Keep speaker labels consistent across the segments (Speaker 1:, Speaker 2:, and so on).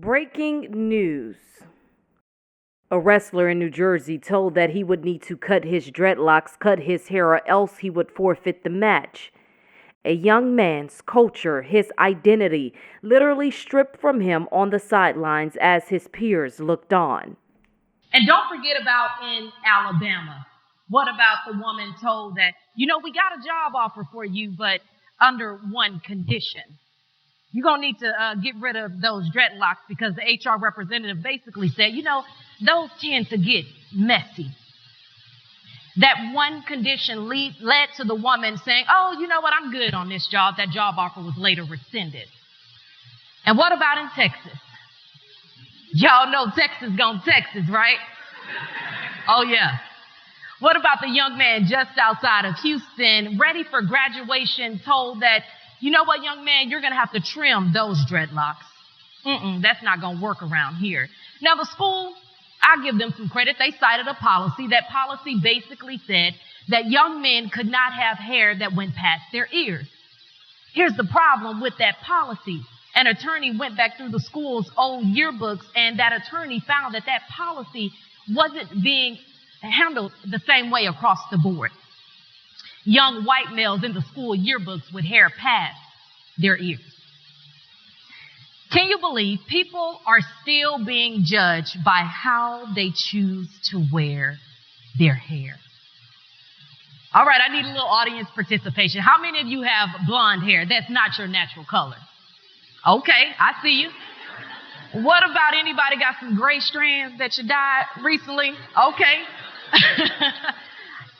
Speaker 1: Breaking news. A wrestler in New Jersey told that he would need to cut his dreadlocks, cut his hair, or else he would forfeit the match. A young man's culture, his identity, literally stripped from him on the sidelines as his peers looked on.
Speaker 2: And don't forget about in Alabama. What about the woman told that, we got a job offer for you, but under one condition. You're going to need to get rid of those dreadlocks because the HR representative basically said, those tend to get messy. That one condition led to the woman saying, oh, you know what, I'm good on this job. That job offer was later rescinded. And what about in Texas? Y'all know Texas gone Texas, right? Oh, yeah. What about the young man just outside of Houston, ready for graduation, told that, you know what, young man, you're going to have to trim those dreadlocks. That's not going to work around here. Now, the school, I give them some credit. They cited a policy. That policy basically said that young men could not have hair that went past their ears. Here's the problem with that policy. An attorney went back through the school's old yearbooks, and that attorney found that that policy wasn't being handled the same way across the board. Young white males in the school yearbooks with hair past their ears. Can you believe people are still being judged by how they choose to wear their hair? All right, I need a little audience participation. How many of you have blonde hair? That's not your natural color. Okay, I see you. What about anybody got some gray strands that you dyed recently? Okay.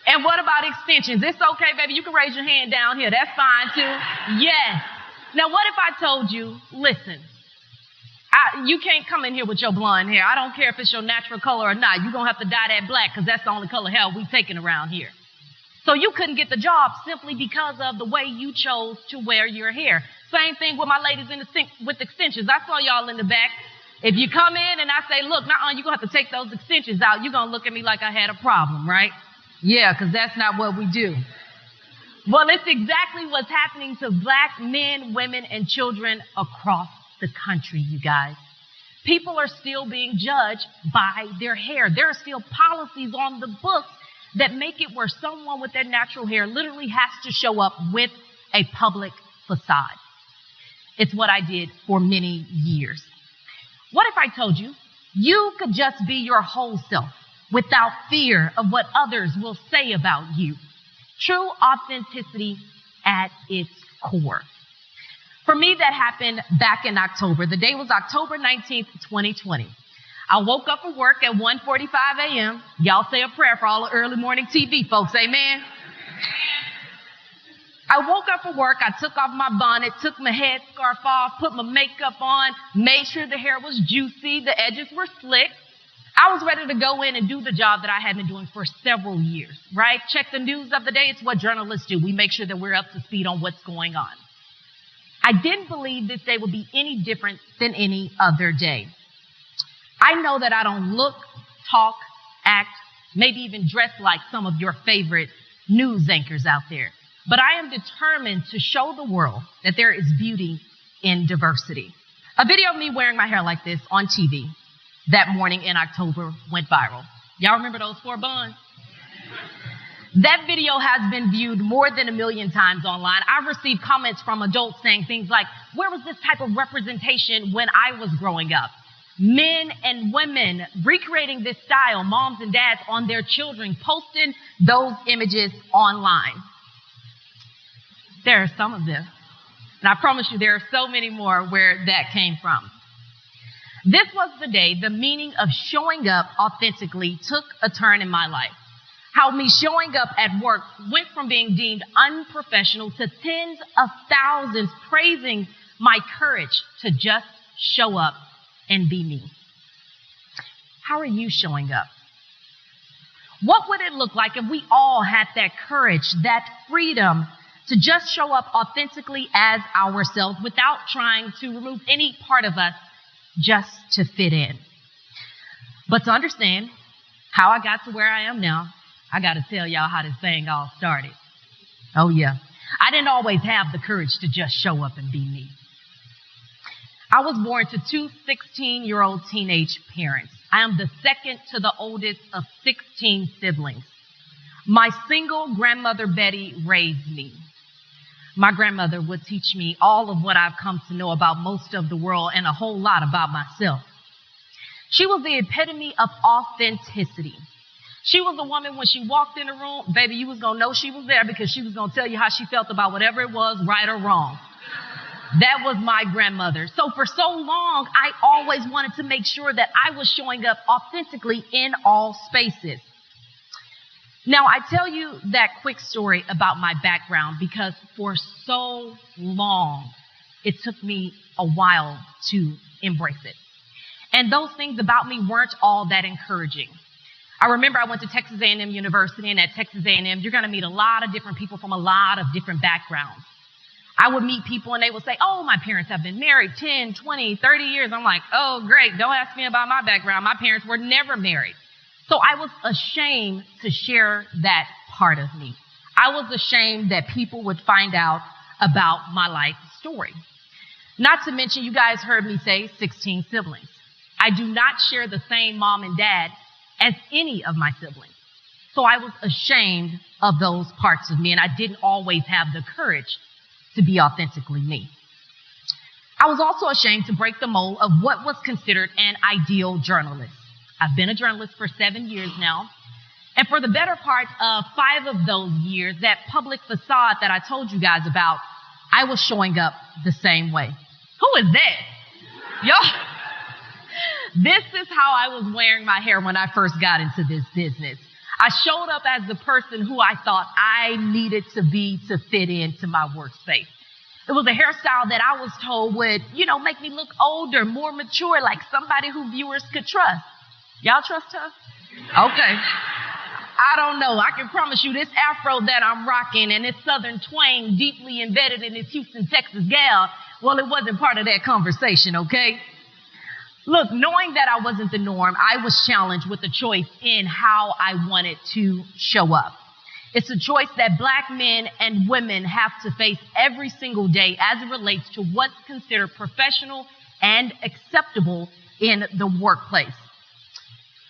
Speaker 2: And what about extensions? It's okay, baby. You can raise your hand down here. That's fine, too. Yes. Now, what if I told you, listen, you can't come in here with your blonde hair. I don't care if it's your natural color or not. You're going to have to dye that black because that's the only color hair we taking around here. So you couldn't get the job simply because of the way you chose to wear your hair. Same thing with my ladies in the sink with extensions. I saw y'all in the back. If you come in and I say, look, you're going to have to take those extensions out, you're going to look at me like I had a problem, right? Yeah, because that's not what we do. Well, it's exactly what's happening to black men, women, and children across the country, you guys. People are still being judged by their hair. There are still policies on the books that make it where someone with their natural hair literally has to show up with a public facade. It's what I did for many years. What if I told you you could just be your whole self without fear of what others will say about you? True authenticity at its core. For me, that happened back in October. The day was October 19th, 2020. I woke up for work at 1:45 a.m. Y'all say a prayer for all the early morning TV folks. Amen. I woke up for work. I took off my bonnet, took my headscarf off, put my makeup on, made sure the hair was juicy, the edges were slick. I was ready to go in and do the job that I had been doing for several years, right? Check the news of the day. It's what journalists do. We make sure that we're up to speed on what's going on. I didn't believe this day would be any different than any other day. I know that I don't look, talk, act, maybe even dress like some of your favorite news anchors out there. But I am determined to show the world that there is beauty in diversity. A video of me wearing my hair like this on TV that morning in October went viral. Y'all remember those 4 buns? That video has been viewed more than 1 million times online. I've received comments from adults saying things like, where was this type of representation when I was growing up? Men and women recreating this style, moms and dads on their children, posting those images online. There are some of them. And I promise you there are so many more where that came from. This was the day the meaning of showing up authentically took a turn in my life. How me showing up at work went from being deemed unprofessional to tens of thousands praising my courage to just show up and be me. How are you showing up? What would it look like if we all had that courage, that freedom to just show up authentically as ourselves without trying to remove any part of us just to fit in? But to understand how I got to where I am now, I got to tell y'all how this thing all started. Oh, yeah. I didn't always have the courage to just show up and be me. I was born to two 16-year-old teenage parents. I am the second to the oldest of 16 siblings. My single grandmother, Betty, raised me. My grandmother would teach me all of what I've come to know about most of the world and a whole lot about myself. She was the epitome of authenticity. She was the woman when she walked in the room, baby, you was going to know she was there because she was going to tell you how she felt about whatever it was, right or wrong. That was my grandmother. So for so long, I always wanted to make sure that I was showing up authentically in all spaces. Now, I tell you that quick story about my background because for so long, it took me a while to embrace it. And those things about me weren't all that encouraging. I remember I went to Texas A&M University, and at Texas A&M, you're going to meet a lot of different people from a lot of different backgrounds. I would meet people, and they would say, oh, my parents have been married 10, 20, 30 years. I'm like, oh, great. Don't ask me about my background. My parents were never married. So I was ashamed to share that part of me. I was ashamed that people would find out about my life story. Not to mention, you guys heard me say 16 siblings. I do not share the same mom and dad as any of my siblings. So I was ashamed of those parts of me, and I didn't always have the courage to be authentically me. I was also ashamed to break the mold of what was considered an ideal journalist. I've been a journalist for 7 years now, and for the better part of 5 of those years, that public facade that I told you guys about, I was showing up the same way. Who is that? Y'all? This is how I was wearing my hair when I first got into this business. I showed up as the person who I thought I needed to be to fit into my workspace. It was a hairstyle that I was told would, make me look older, more mature, like somebody who viewers could trust. Y'all trust her? Okay. I don't know. I can promise you this afro that I'm rocking and this southern twang deeply embedded in this Houston, Texas gal, well, it wasn't part of that conversation, okay? Look, knowing that I wasn't the norm, I was challenged with a choice in how I wanted to show up. It's a choice that Black men and women have to face every single day as it relates to what's considered professional and acceptable in the workplace.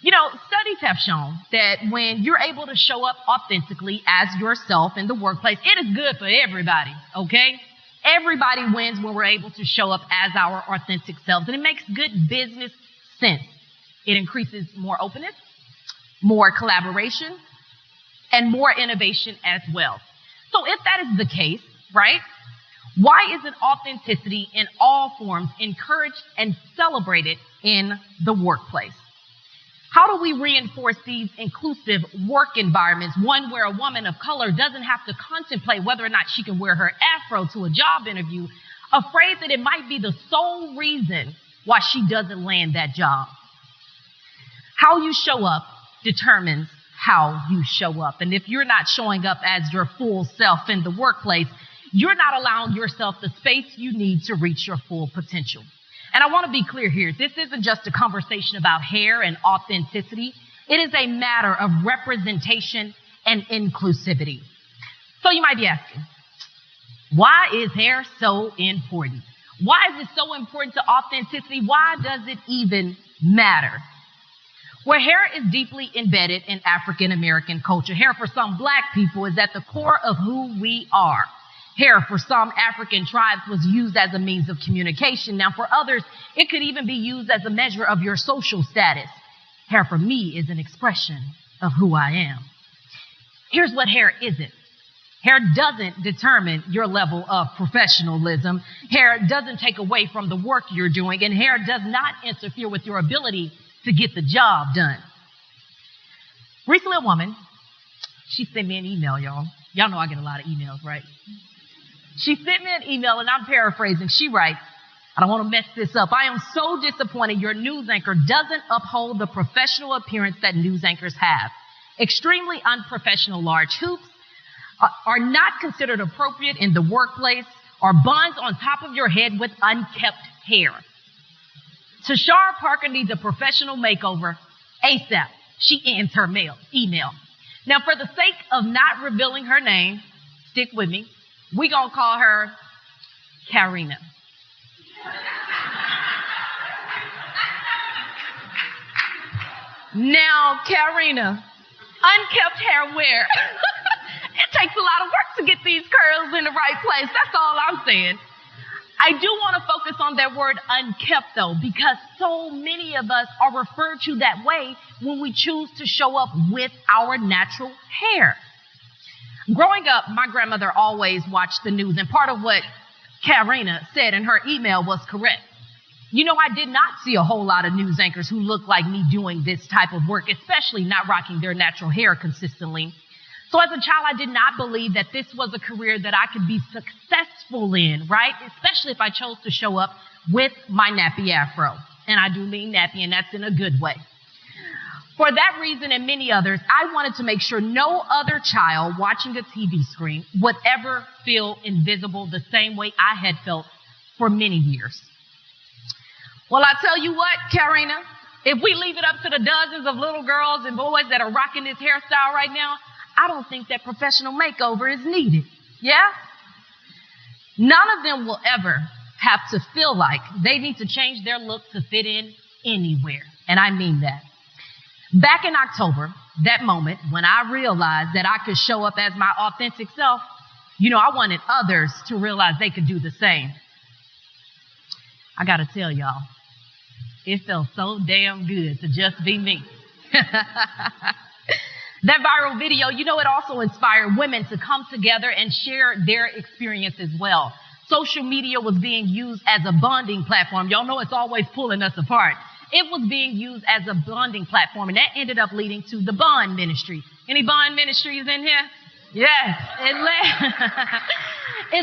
Speaker 2: Studies have shown that when you're able to show up authentically as yourself in the workplace, it is good for everybody, okay? Everybody wins when we're able to show up as our authentic selves, and it makes good business sense. It increases more openness, more collaboration, and more innovation as well. So if that is the case, right, why isn't authenticity in all forms encouraged and celebrated in the workplace? How do we reinforce these inclusive work environments, one where a woman of color doesn't have to contemplate whether or not she can wear her afro to a job interview, afraid that it might be the sole reason why she doesn't land that job? How you show up determines how you show up. And if you're not showing up as your full self in the workplace, you're not allowing yourself the space you need to reach your full potential. And I want to be clear here. This isn't just a conversation about hair and authenticity. It is a matter of representation and inclusivity. So you might be asking, why is hair so important? Why is it so important to authenticity? Why does it even matter? Well, hair is deeply embedded in African American culture. Hair for some Black people is at the core of who we are. Hair for some African tribes was used as a means of communication. Now, for others, it could even be used as a measure of your social status. Hair for me is an expression of who I am. Here's what hair isn't. Hair doesn't determine your level of professionalism. Hair doesn't take away from the work you're doing, and hair does not interfere with your ability to get the job done. Recently, a woman, she sent me an email, y'all. Y'all know I get a lot of emails, right? She sent me an email, and I'm paraphrasing. She writes, I don't want to mess this up. I am so disappointed your news anchor doesn't uphold the professional appearance that news anchors have. Extremely unprofessional large hoops are not considered appropriate in the workplace, or buns on top of your head with unkept hair. Tashara Parker needs a professional makeover ASAP. She ends her email. Now, for the sake of not revealing her name, stick with me. We're going to call her Karina. Now, Karina, unkept hair wear. It takes a lot of work to get these curls in the right place. That's all I'm saying. I do want to focus on that word unkept, though, because so many of us are referred to that way when we choose to show up with our natural hair. Growing up, my grandmother always watched the news, and part of what Karina said in her email was correct. You know, I did not see a whole lot of news anchors who looked like me doing this type of work, especially not rocking their natural hair consistently. So as a child, I did not believe that this was a career that I could be successful in, right? Especially if I chose to show up with my nappy afro. And I do mean nappy, and that's in a good way. For that reason and many others, I wanted to make sure no other child watching a TV screen would ever feel invisible the same way I had felt for many years. Well, I tell you what, Karina, if we leave it up to the dozens of little girls and boys that are rocking this hairstyle right now, I don't think that professional makeover is needed. Yeah? None of them will ever have to feel like they need to change their look to fit in anywhere. And I mean that. Back in October, that moment when I realized that I could show up as my authentic self, you know, I wanted others to realize they could do the same. I got to tell y'all, it felt so damn good to just be me. That viral video, you know, it also inspired women to come together and share their experience as well. Social media was being used as a bonding platform. Y'all know it's always pulling us apart. It was being used as a bonding platform, and that ended up leading to the Bond Ministry. Any Bond Ministries in here? Yes, it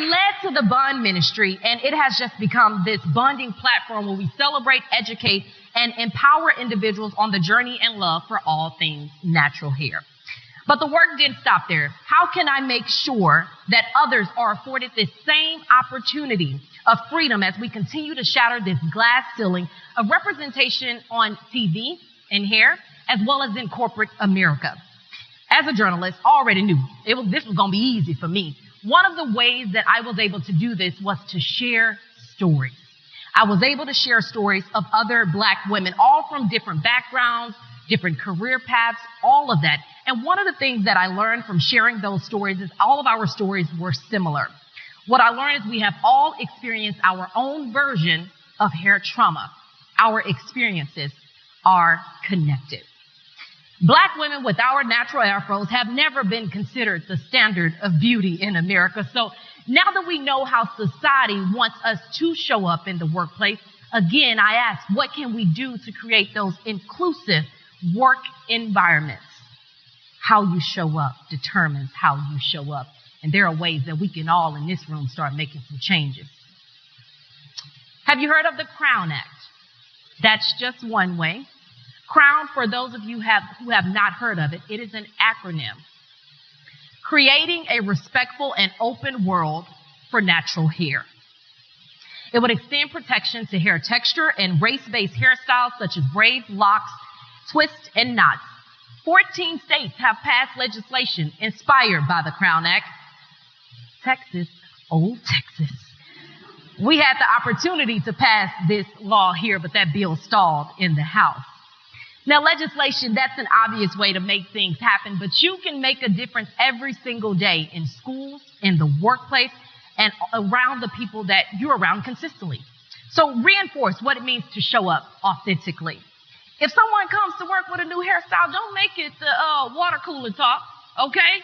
Speaker 2: led to the Bond Ministry, and it has just become this bonding platform where we celebrate, educate, and empower individuals on the journey and love for all things natural hair. But the work didn't stop there. How can I make sure that others are afforded this same opportunity of freedom as we continue to shatter this glass ceiling of representation on TV and hair, as well as in corporate America? As a journalist, I already knew this was going to be easy for me. One of the ways that I was able to do this was to share stories. I was able to share stories of other Black women, all from different backgrounds, different career paths, all of that. And one of the things that I learned from sharing those stories is all of our stories were similar. What I learned is we have all experienced our own version of hair trauma. Our experiences are connected. Black women with our natural afros have never been considered the standard of beauty in America. So now that we know how society wants us to show up in the workplace, again, I ask, what can we do to create those inclusive work environments? How you show up determines how you show up. And there are ways that we can all in this room start making some changes. Have you heard of the Crown Act? That's just one way. Crown, for those of you who have not heard of it, it is an acronym. Creating a respectful and open world for natural hair. It would extend protection to hair texture and race-based hairstyles such as braids, locks, twists, and knots. 14 states have passed legislation inspired by the Crown Act. Texas, old Texas. We had the opportunity to pass this law here, but that bill stalled in the House. Now, legislation, that's an obvious way to make things happen, but you can make a difference every single day in schools, in the workplace, and around the people that you're around consistently. So reinforce what it means to show up authentically. If someone comes to work with a new hairstyle, don't make it the water cooler talk, okay?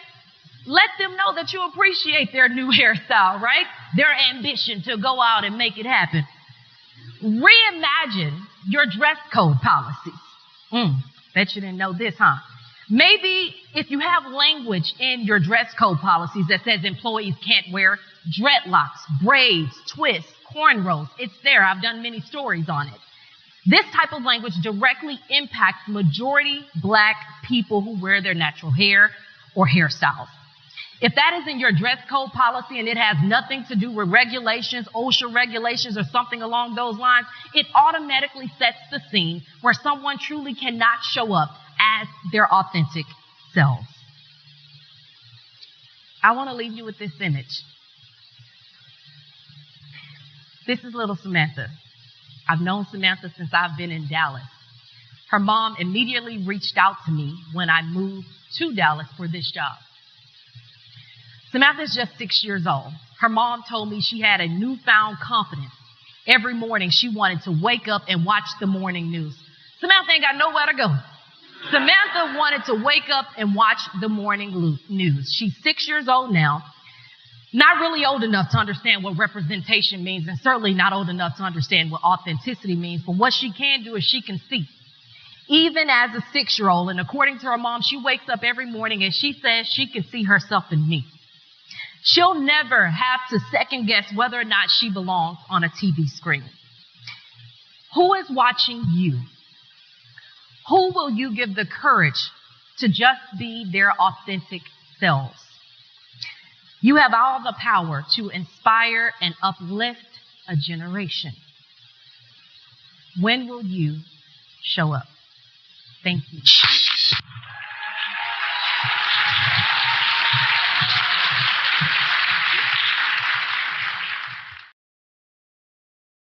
Speaker 2: Let them know that you appreciate their new hairstyle, right? Their ambition to go out and make it happen. Reimagine your dress code policies. Bet you didn't know this, huh? Maybe if you have language in your dress code policies that says employees can't wear dreadlocks, braids, twists, cornrows, it's there. I've done many stories on it. This type of language directly impacts majority Black people who wear their natural hair or hairstyles. If that is in your dress code policy and it has nothing to do with regulations, OSHA regulations, or something along those lines, it automatically sets the scene where someone truly cannot show up as their authentic selves. I want to leave you with this image. This is little Samantha. I've known Samantha since I've been in Dallas. Her mom immediately reached out to me when I moved to Dallas for this job. Samantha is just 6 years old. Her mom told me she had a newfound confidence. Every morning she wanted to wake up and watch the morning news. Samantha ain't got nowhere to go. Samantha wanted to wake up and watch the morning news. She's 6 years old now. Not really old enough to understand what representation means, and certainly not old enough to understand what authenticity means. But what she can do is she can see. Even as a 6-year-old, and according to her mom, she wakes up every morning and she says she can see herself in me. She'll never have to second guess whether or not she belongs on a TV screen. Who is watching you? Who will you give the courage to just be their authentic selves? You have all the power to inspire and uplift a generation. When will you show up? Thank you.